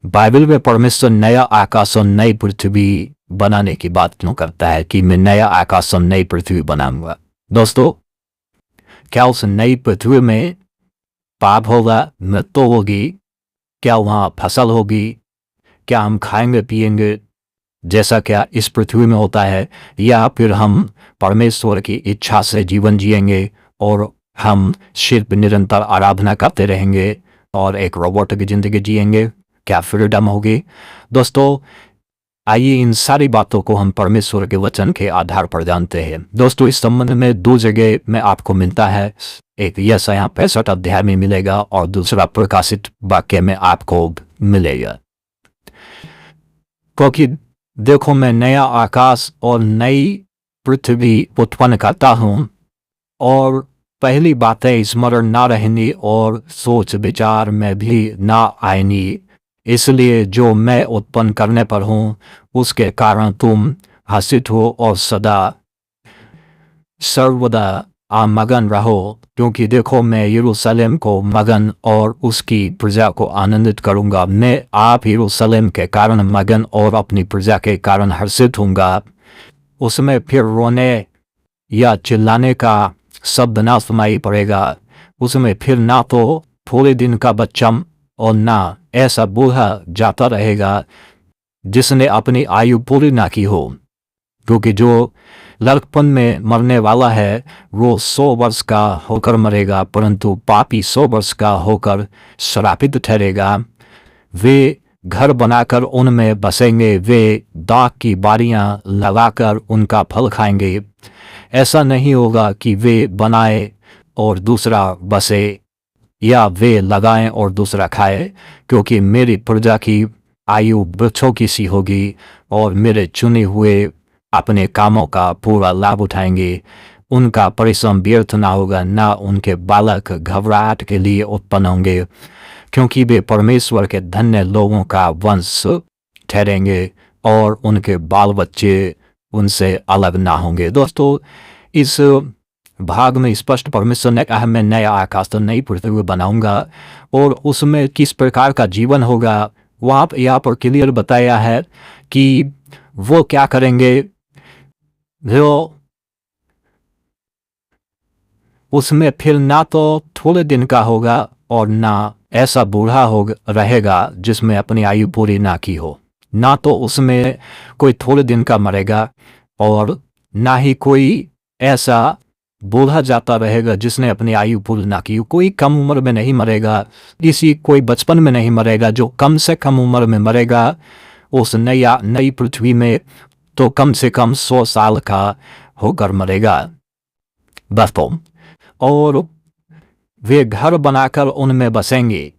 Bible में परमेश्वर नया आकाश और नई पृथ्वी बनाने की बात क्यों करता है कि मैं नया आकाश और नई पृथ्वी बनाऊंगा। दोस्तों, क्या उस नई पृथ्वी में पाप होगा, मृत्यु होगी, क्या वहाँ फसल होगी, क्या हम खाएंगे पिएंगे जैसा क्या इस पृथ्वी में होता है, या फिर हम परमेश्वर की इच्छा से जीवन जिएंगे और हम सिर्फ निरंतर आराधना करते रहेंगे और एक रोबोट की जिंदगी जिएंगे, क्या फ्रीडम होगी। दोस्तों, आइए इन सारी बातों को हम परमेश्वर के वचन के आधार पर जानते हैं। दोस्तों, इस संबंध में दो जगह में आपको मिलता है, एक यशायाह 65 अध्याय में मिलेगा और दूसरा प्रकाशित वाक्य में आपको मिलेगा। क्योंकि देखो, मैं नया आकाश और नई पृथ्वी उत्पन्न करता हूँ और पहली बातें स्मरण ना रहनी और सोच विचार में भी ना आएनी, इसलिए जो मैं उत्पन्न करने पर हूँ उसके कारण तुम हर्षित हो और सदा सर्वदा मगन रहो। क्योंकि देखो, मैं यरूशलेम को मगन और उसकी प्रजा को आनंदित करूंगा। मैं आप यरूशलेम के कारण मगन और अपनी प्रजा के कारण हर्षित होऊंगा। उसमें फिर रोने या चिल्लाने का शब्द ना सुनाई पड़ेगा। उसमें फिर ना तो थोड़े दिन का बच्चा और ना ऐसा बूढ़ा जाता रहेगा जिसने अपनी आयु पूरी ना की हो। क्योंकि जो लड़कपन में मरने वाला है वो 100 वर्ष का होकर मरेगा, परंतु पापी 100 वर्ष का होकर श्रापित ठहरेगा। वे घर बनाकर उनमें बसेंगे, वे दाख की बारियां लगाकर उनका फल खाएंगे। ऐसा नहीं होगा कि वे बनाए और दूसरा बसे या वे लगाएं और दूसरा खाए, क्योंकि मेरी प्रजा की आयु वृक्षों की सी होगी और मेरे चुने हुए अपने कामों का पूरा लाभ उठाएंगे। उनका परिश्रम व्यर्थ ना होगा, ना उनके बालक घबराहट के लिए उत्पन्न होंगे, क्योंकि वे परमेश्वर के धन्य लोगों का वंश ठहरेंगे और उनके बाल बच्चे उनसे अलग ना होंगे। दोस्तों, इस भाग में स्पष्ट परमेश्वर ने कहा, मैं नया आकाश तो नई पृथ्वी बनाऊंगा और उसमें किस प्रकार का जीवन होगा वहाँ यहाँ पर क्लियर बताया है कि वो क्या करेंगे। वो उसमें फिर ना तो थोड़े दिन का होगा और ना ऐसा बूढ़ा हो रहेगा जिसमें अपनी आयु पूरी ना की हो। ना तो उसमें कोई थोड़े दिन का मरेगा और ना ही कोई ऐसा बूढ़ा जाता रहेगा जिसने अपनी आयु पूरी ना की हो। कोई कम उम्र में नहीं मरेगा, कोई बचपन में नहीं मरेगा। जो कम से कम उम्र में मरेगा उस नई पृथ्वी में तो कम से कम 100 साल का होकर मरेगा। दोस्तों, और वे घर बनाकर उनमें बसेंगे।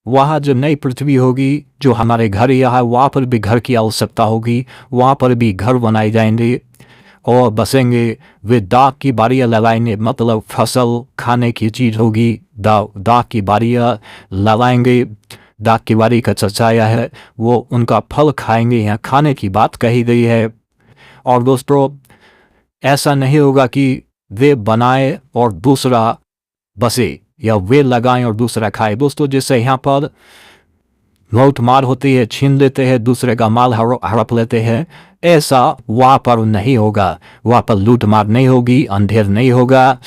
वहाँ जो नई पृथ्वी होगी, जो हमारे घर यहाँ, वहाँ पर भी घर की आवश्यकता होगी, वहाँ पर भी घर बनाए जाएंगे और बसेंगे। वे दाख की बारियाँ लगाएंगे, मतलब फसल खाने की चीज़ होगी। दाख की बारियाँ लगाएंगे। दाख की बारी का चर्चाया है, वो उनका फल खाएंगे। यहाँ खाने की बात कही गई है। और दोस्तों, ऐसा नहीं होगा कि वे बनाए और दूसरा बसे या वे लगाएं और दूसरा खाए। दोस्तों, जैसे यहाँ पर लूट मार होती है, छीन लेते हैं, दूसरे का माल हड़प लेते हैं, ऐसा वहाँ पर नहीं होगा। वहाँ पर लूट मार नहीं होगी, अंधेर नहीं होगा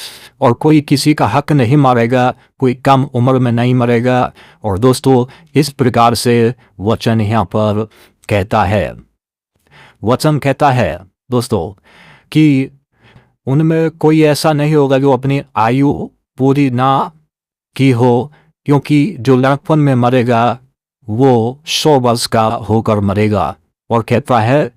और कोई किसी का हक नहीं मारेगा, कोई कम उम्र में नहीं मरेगा। और दोस्तों, इस प्रकार से वचन यहाँ पर कहता है, वचन कहता है दोस्तों कि उनमें कोई ऐसा नहीं होगा जो अपनी आयु पूरी ना की हो, क्योंकि जो लड़कपन में मरेगा वो 100 वर्ष का होकर मरेगा। और कहता है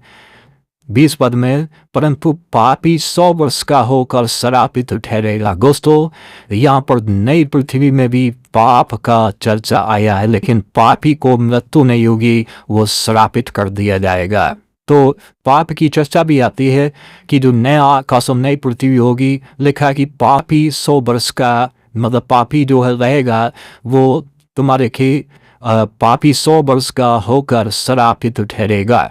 20 पद में, परंतु पापी 100 वर्ष का होकर श्रापित ठहरेगा। दोस्तों, यहाँ पर नई पृथ्वी में भी पाप का चर्चा आया है, लेकिन पापी को मृत्यु नहीं होगी, वो श्रापित कर दिया जाएगा। तो पाप की चर्चा भी आती है कि जो नया आकाश और नई पृथ्वी होगी, लिखा है कि पापी 100 वर्ष का, मतलब पापी जो है रहेगा वो तुम्हारे की पापी 100 वर्ष का होकर श्रापित ठहरेगा।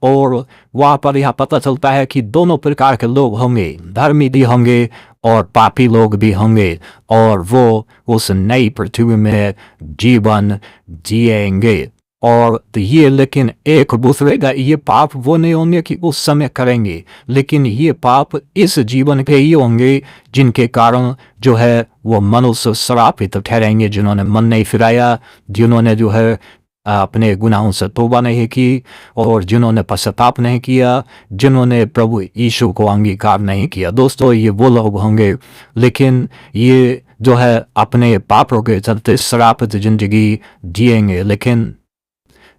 और वहाँ पर यह पता चलता है कि दोनों प्रकार के लोग होंगे, धर्मी भी होंगे और पापी लोग भी होंगे, और वो उस नई पृथ्वी में जीवन जिएंगे। और तो ये लेकिन एक दूसरे का ये पाप वो नहीं होंगे कि उस समय करेंगे, लेकिन ये पाप इस जीवन के ही होंगे जिनके कारण जो है वो मनुष्य श्रापित ठहरेंगे, जिन्होंने मन नहीं फिराया, जिन्होंने जो है अपने गुनाहों से तौबा नहीं की, और जिन्होंने पश्चाताप नहीं किया, जिन्होंने प्रभु यीशु को अंगीकार नहीं किया। दोस्तों, ये वो लोग होंगे, लेकिन ये जो है अपने पापों के चलते श्रापित जिंदगी जिएंगे। लेकिन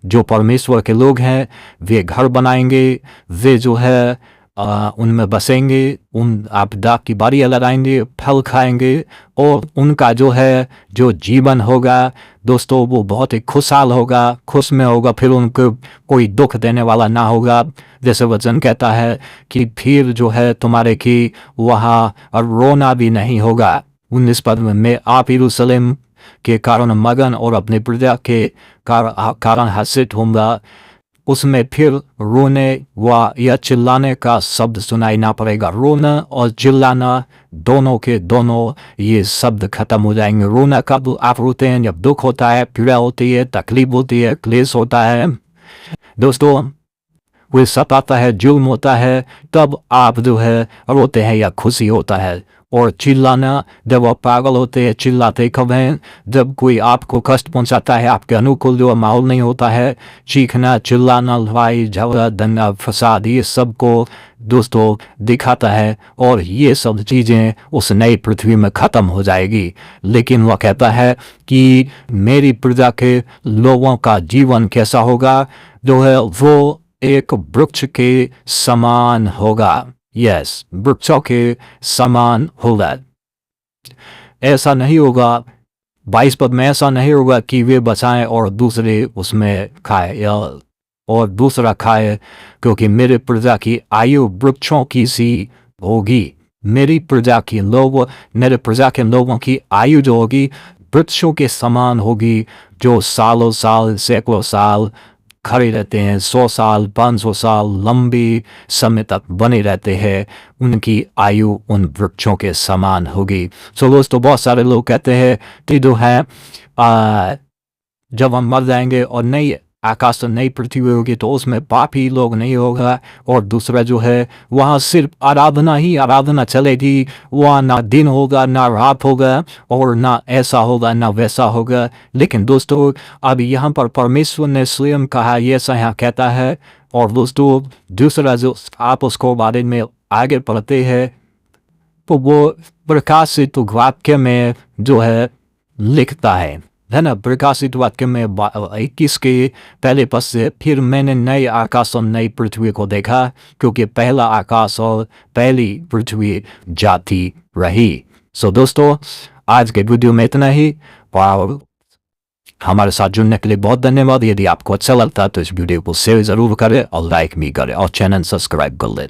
जो परमेश्वर के लोग हैं वे घर बनाएंगे, वे जो है उनमें बसेंगे, उन आपदा की बारियाँ लगाएंगे, फल खाएंगे, और उनका जो है जो जीवन होगा दोस्तों वो बहुत ही खुशहाल होगा, खुश में होगा, फिर उनको कोई दुख देने वाला ना होगा। जैसे वचन कहता है कि फिर जो है तुम्हारे कि वहाँ रोना भी नहीं होगा। 19 पद में आप यरूशलेम के कारण मगन और अपने प्रजा के कारण हर्षित होगा, उसमें फिर रोने व या चिल्लाने का शब्द सुनाई ना पड़ेगा। रोना और चिल्लाना दोनों के दोनों ये शब्द खत्म हो जाएंगे। रोना कब आप रोते हैं? जब दुख होता है, पीड़ा होती है, तकलीफ होती है, क्लेश होता है दोस्तों, वो सताता है, जुल्म होता है, तब आप जो है रोते हैं या खुशी होता है। और चिल्लाना जब आप पागल होते हैं, चिल्लाते कब हैं? जब कोई आपको कष्ट पहुंचाता है, आपके अनुकूल जो माहौल नहीं होता है। चीखना, चिल्लाना, लड़ाई झगड़ा, दंगा फसाद, ये सब को दोस्तों दिखाता है, और ये सब चीज़ें उस नई पृथ्वी में ख़त्म हो जाएगी। लेकिन वह कहता है कि मेरी प्रजा के लोगों का जीवन कैसा होगा? जो है वो एक वृक्ष के समान होगा। यस, वृक्षों के समान होगा। ऐसा नहीं होगा 22 पद में, ऐसा नहीं होगा कि वे बचाएं और दूसरे उसमें खाए या और दूसरा खाए, क्योंकि मेरे प्रजा की आयु वृक्षों की सी होगी। मेरी प्रजा की लोग, मेरे प्रजा के लोगों की आयु जो होगी वृक्षों के समान होगी, जो सालों साल, सैकड़ों साल खड़े रहते हैं, 100 साल, 500 साल लंबी समय तक बने रहते हैं। उनकी आयु उन वृक्षों के समान होगी। दोस्तों, बहुत सारे लोग कहते हैं कि जो है जब हम मर जाएंगे और नई आकाश नई पृथ्वी होगी तो उसमें पापी लोग नहीं होगा, और दूसरा जो है वहाँ सिर्फ आराधना ही आराधना चलेगी। वहाँ ना दिन होगा, ना रात होगा, और ना ऐसा होगा ना वैसा होगा। लेकिन दोस्तों, अब यहाँ पर परमेश्वर ने स्वयं कहा, ये ऐसा यहाँ कहता है। और दोस्तों, दूसरा जो आप उसको बारे में आगे पढ़ते हैं तो वो प्रकाशित वाक्य में जो है लिखता है ना। प्रकाशित वाक्य में 21 के पहले पद से, फिर मैंने नए आकाश और नई पृथ्वी को देखा, क्योंकि पहला आकाश और पहली पृथ्वी जाती रही। दोस्तों, आज के वीडियो में इतना ही, और हमारे साथ जुड़ने के लिए बहुत धन्यवाद। यदि आपको अच्छा लगता है तो इस वीडियो को शेयर जरूर करें और लाइक भी करें और चैनल सब्सक्राइब कर लें।